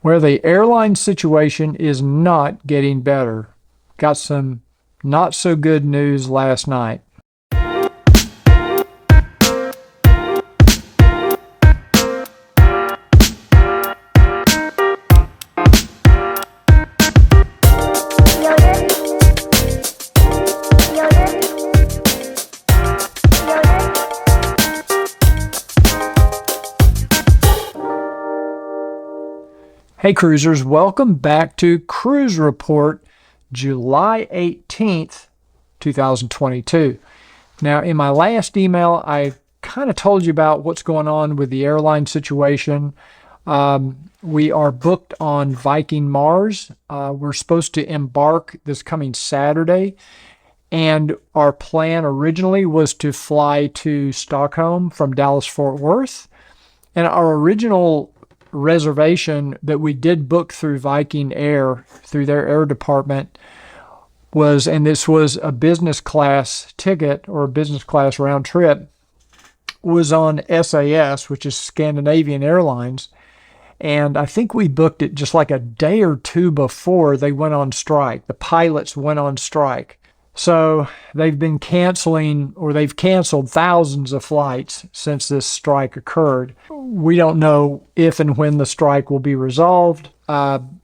Where the airline situation is not getting better. Got some not so good news last night. Hey cruisers, welcome back to Cruise Report, July 18th, 2022. Now, in my last email, I kind of told you about what's going on with the airline situation. We are booked on Viking Mars. We're supposed to embark this coming Saturday, and our plan originally was to fly to Stockholm from Dallas-Fort Worth. And our original reservation that we did book through Viking Air, through their air department, was, and this was a business class ticket or a business class round trip, was on SAS, which is Scandinavian Airlines. And I think we booked it just like a day or two before they went on strike. The pilots went on strike. So they've been canceling, or they've canceled thousands of flights since this strike occurred. We don't know if and when the strike will be resolved.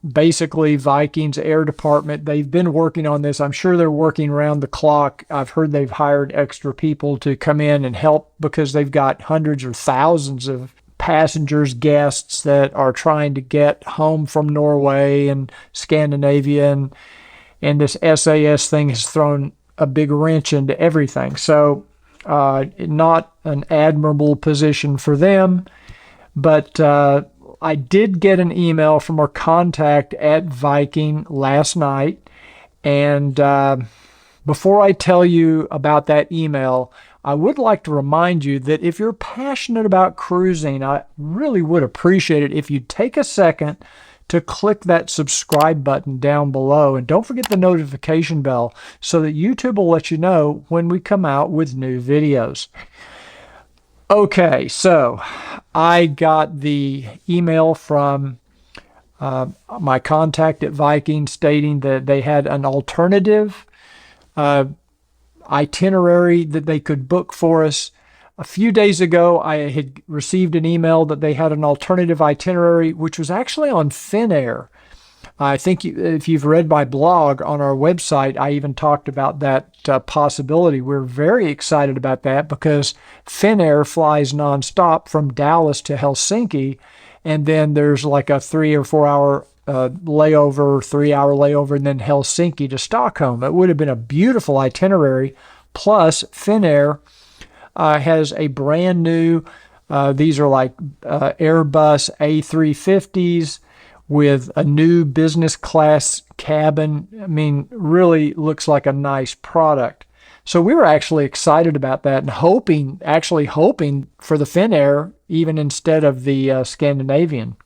Basically, Viking's air department, they've been working on this. I'm sure they're working around the clock. I've heard they've hired extra people to come in and help because they've got hundreds or thousands of passengers, guests that are trying to get home from Norway and Scandinavia, and this SAS thing has thrown a big wrench into everything. So not an admirable position for them. But I did get an email from our contact at Viking last night. And before I tell you about that email, I would like to remind you that if you're passionate about cruising, I really would appreciate it if you'd take a second to click that subscribe button down below. And don't forget the notification bell so that YouTube will let you know when we come out with new videos. Okay, so I got the email from my contact at Viking stating that they had an alternative itinerary that they could book for us. A few days ago, I had received an email that they had an alternative itinerary, which was actually on Finnair. I think if you've read my blog on our website, I even talked about that possibility. We're very excited about that because Finnair flies nonstop from Dallas to Helsinki, and then there's like a 3 or 4 hour layover, 3-hour layover, and then Helsinki to Stockholm. It would have been a beautiful itinerary. Plus, Finnair has a brand new, these are like Airbus A350s with a new business class cabin. I mean, really looks like a nice product. So we were actually excited about that and hoping for the Finnair even instead of the Scandinavian.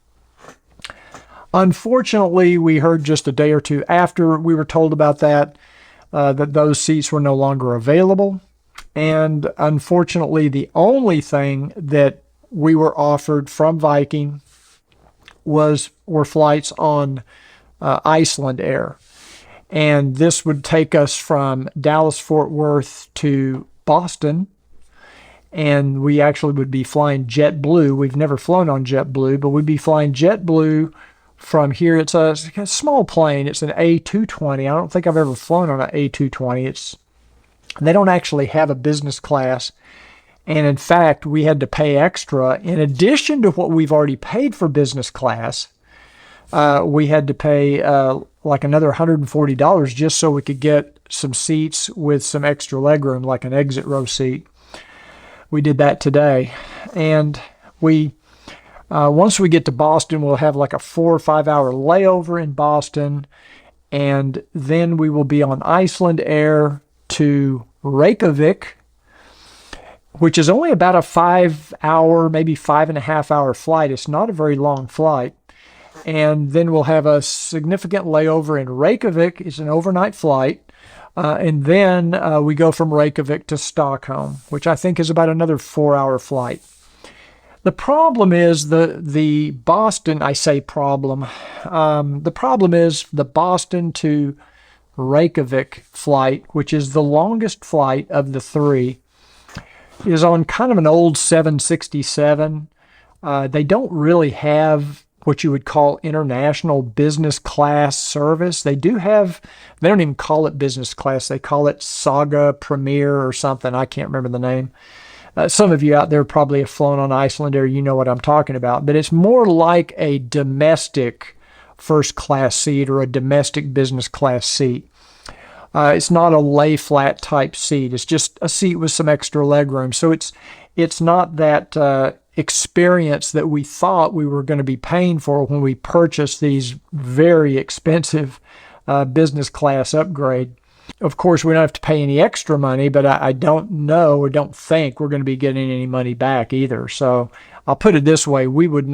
Unfortunately, we heard just a day or two after we were told about that, that those seats were no longer available. And unfortunately, the only thing that we were offered from Viking were flights on Iceland Air. And this would take us from Dallas-Fort Worth to Boston. And we actually would be flying JetBlue. We've never flown on JetBlue, but we'd be flying JetBlue from here. It's a small plane. It's an A220. I don't think I've ever flown on an A220. They don't actually have a business class. And in fact, we had to pay extra. In addition to what we've already paid for business class, we had to pay like another $140 just so we could get some seats with some extra legroom, like an exit row seat. We did that today. And we, once we get to Boston, we'll have like a 4 or 5 hour layover in Boston. And then we will be on Iceland Air to Reykjavik, which is only about a 5 hour, maybe 5.5 hour flight. It's not a very long flight. And then we'll have a significant layover in Reykjavik. It's an overnight flight. And then we go from Reykjavik to Stockholm, which I think is about another 4 hour flight. The problem is the Boston, I say problem. The problem is the Boston to Reykjavik flight, which is the longest flight of the three, is on kind of an old 767. They don't really have what you would call international business class service. They don't even call it business class. They call it Saga Premier or something. I can't remember the name. Some of you out there probably have flown on Icelandair. You know what I'm talking about. But it's more like a domestic first class seat or a domestic business class seat. It's not a lay flat type seat. It's just a seat with some extra leg room. So it's not that experience that we thought we were going to be paying for when we purchased these very expensive business class upgrade. Of course, we don't have to pay any extra money, but I don't know or don't think we're going to be getting any money back either. So I'll put it this way: I wouldn't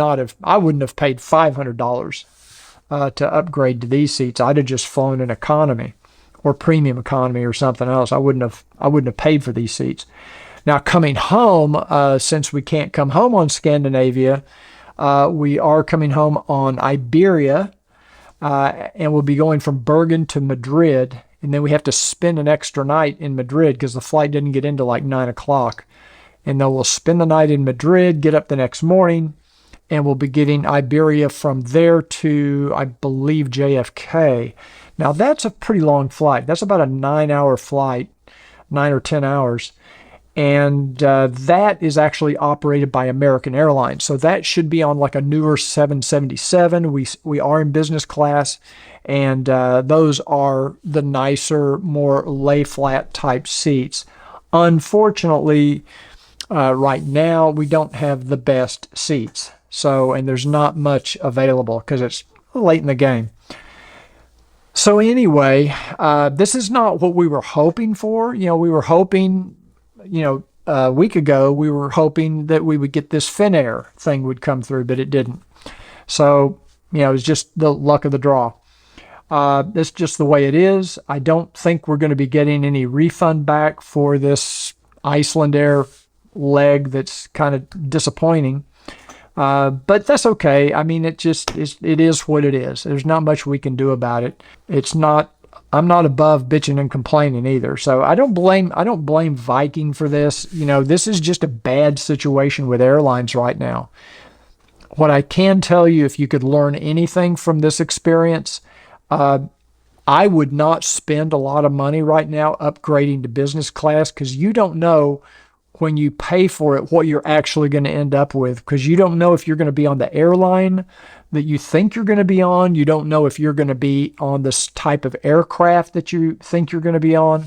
have paid $500 to upgrade to these seats. I'd have just flown in economy or premium economy or something else. I wouldn't have paid for these seats. Now coming home, since we can't come home on Scandinavia, we are coming home on Iberia, and we'll be going from Bergen to Madrid. And then we have to spend an extra night in Madrid because the flight didn't get into like 9 o'clock. And then we'll spend the night in Madrid, get up the next morning, and we'll be getting Iberia from there to, I believe, JFK. Now, that's a pretty long flight. That's about a 9-hour flight, 9 or 10 hours. And that is actually operated by American Airlines. So that should be on like a newer 777. We are in business class, and those are the nicer, more lay-flat type seats. Unfortunately, right now, we don't have the best seats. So, and there's not much available because it's late in the game. So anyway, this is not what we were hoping for. We were hoping, a week ago, we were hoping that we would get this Finnair thing would come through, but it didn't. So, it was just the luck of the draw. That's just the way it is. I don't think we're going to be getting any refund back for this Icelandair leg that's kind of disappointing. But that's okay. I mean, it is what it is. There's not much we can do about it. I'm not above bitching and complaining either. So I don't blame Viking for this. This is just a bad situation with airlines right now. What I can tell you, if you could learn anything from this experience, I would not spend a lot of money right now upgrading to business class, because you don't know when you pay for it what you're actually going to end up with, because you don't know if you're going to be on the airline that you think you're going to be on. You don't know if you're going to be on this type of aircraft that you think you're going to be on.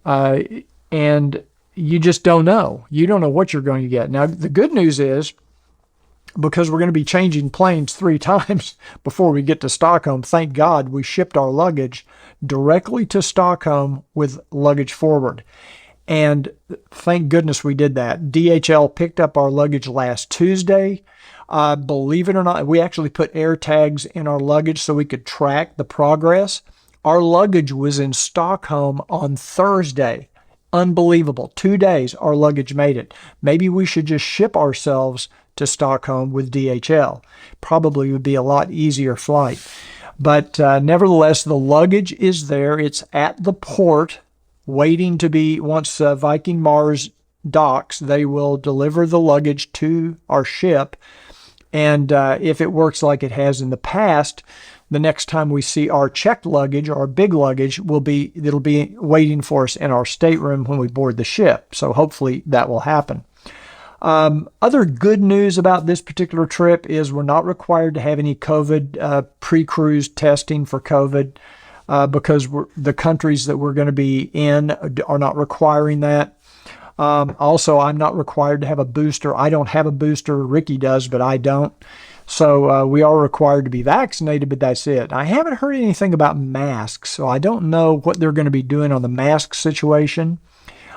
And you just don't know. You don't know what you're going to get. Now, the good news is, because we're going to be changing planes 3 times before we get to Stockholm, thank God we shipped our luggage directly to Stockholm with luggage forward. And thank goodness we did that. DHL picked up our luggage last Tuesday. Believe it or not, we actually put air tags in our luggage so we could track the progress. Our luggage was in Stockholm on Thursday. Unbelievable. 2 days our luggage made it. Maybe we should just ship ourselves to Stockholm with DHL. Probably would be a lot easier flight. But nevertheless, the luggage is there. It's at the port waiting to be, once Viking Mars docks, they will deliver the luggage to our ship. And if it works like it has in the past, the next time we see our checked luggage, our big luggage, it'll be waiting for us in our stateroom when we board the ship. So hopefully that will happen. Other good news about this particular trip is we're not required to have any COVID pre-cruise testing for COVID because the countries that we're going to be in are not requiring that. Also, I'm not required to have a booster. I don't have a booster. Ricky does, but I don't. So we are required to be vaccinated, but that's it. I haven't heard anything about masks, so I don't know what they're going to be doing on the mask situation.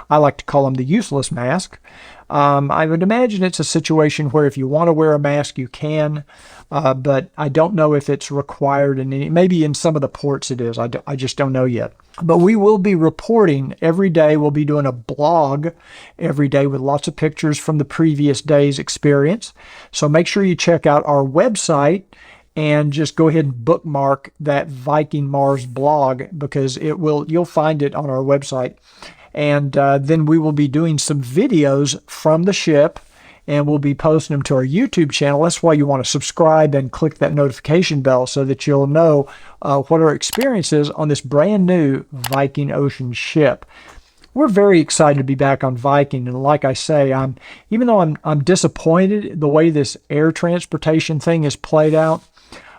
I like to call them the useless mask. I would imagine it's a situation where if you want to wear a mask, you can, but I don't know if it's required in any, maybe in some of the ports it is. I just don't know yet. But we will be reporting every day. We'll be doing a blog every day with lots of pictures from the previous day's experience. So make sure you check out our website and just go ahead and bookmark that Viking Mars blog, because you'll find it on our website. And then we will be doing some videos from the ship, and we'll be posting them to our YouTube channel. That's why you want to subscribe and click that notification bell so that you'll know what our experience is on this brand new Viking Ocean ship. We're very excited to be back on Viking, and like I say, even though I'm disappointed the way this air transportation thing is played out,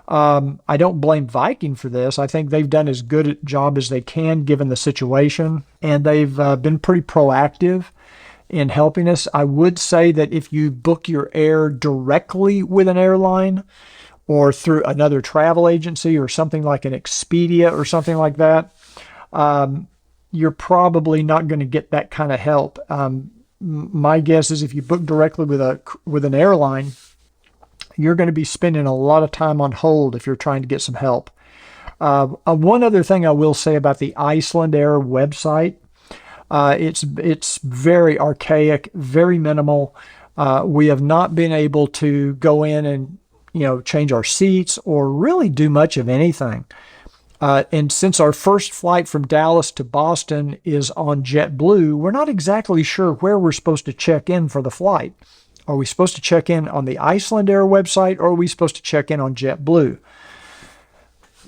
I don't blame Viking for this. I think they've done as good a job as they can given the situation, and they've been pretty proactive in helping us. I would say that if you book your air directly with an airline or through another travel agency or something like an Expedia or something like that, you're probably not going to get that kind of help. My guess is if you book directly with an airline, you're going to be spending a lot of time on hold if you're trying to get some help. One other thing I will say about the Iceland Air website, it's very archaic, very minimal. We have not been able to go in and change our seats or really do much of anything. And since our first flight from Dallas to Boston is on JetBlue, we're not exactly sure where we're supposed to check in for the flight. Are we supposed to check in on the Iceland Air website, or are we supposed to check in on JetBlue?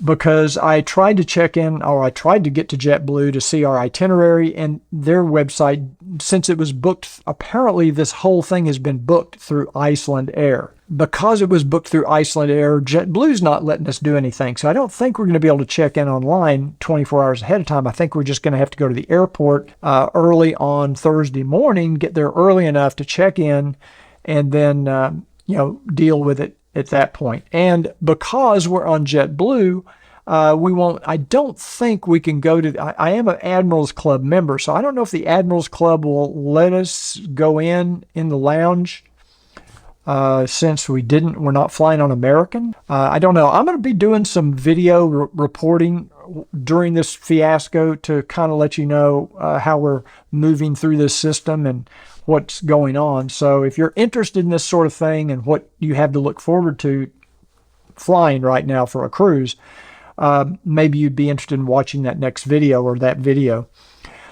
Because I tried to check in, or I tried to get to JetBlue to see our itinerary, and their website, since it was booked, apparently this whole thing has been booked through Iceland Air. Because it was booked through Iceland Air, JetBlue's not letting us do anything. So I don't think we're going to be able to check in online 24 hours ahead of time. I think we're just going to have to go to the airport early on Thursday morning, get there early enough to check in, and then deal with it at that point. And because we're on JetBlue, we won't. I don't think we can go to. I am an Admirals Club member, so I don't know if the Admirals Club will let us go in the lounge. Since we're not flying on American. I don't know. I'm going to be doing some video reporting during this fiasco to kind of let you know how we're moving through this system and what's going on. So if you're interested in this sort of thing and what you have to look forward to flying right now for a cruise, maybe you'd be interested in watching that next video or that video.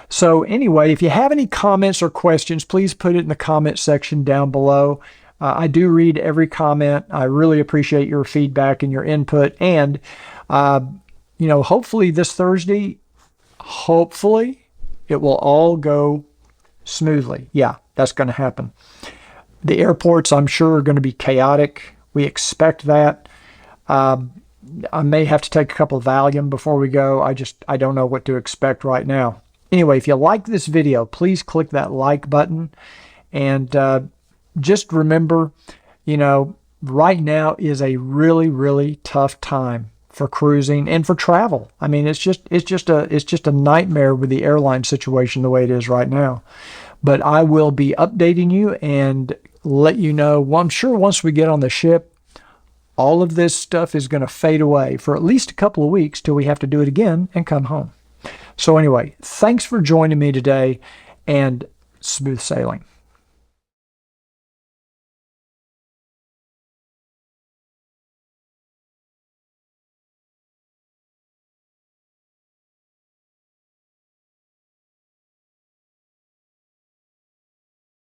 So anyway, if you have any comments or questions, please put it in the comment section down below. I do read every comment. I really appreciate your feedback and your input. And, hopefully this Thursday, it will all go smoothly. Yeah, that's going to happen. The airports, I'm sure, are going to be chaotic. We expect that. I may have to take a couple of Valium before we go. I don't know what to expect right now. Anyway, if you like this video, please click that like button. And just remember, right now is a really, really tough time for cruising and for travel. I mean, it's just a nightmare with the airline situation the way it is right now. But I will be updating you and let you know. Well, I'm sure once we get on the ship, all of this stuff is going to fade away for at least a couple of weeks till we have to do it again and come home. So anyway, thanks for joining me today, and smooth sailing.